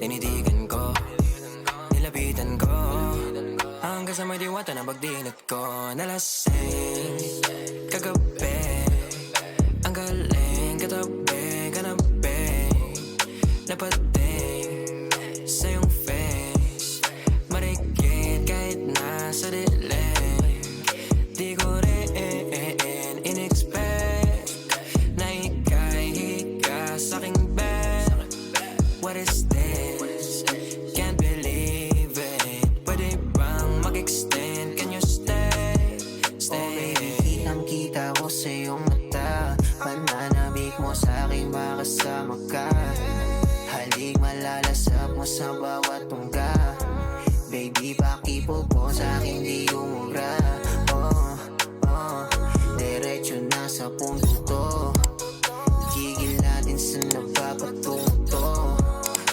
Tinitigan ko, nilapitan ko, hanggang sa may diwata na pagdinat ko. Nalasing kagabi, ang galing katabi, kanabi, napating sa iyong face, marikit kahit nasa dilim. Di ko rin in-expect na ika'y higa sa'king bed. What is this? Can't believe it. Pwede bang mag-extend? Can you stay? Stay. Kitang-kita ko sa iyong mata, pananabik mo sa'king makasama ka. Halik malalasap mo sa bawat tungga. Baby, pakipo po sa'king di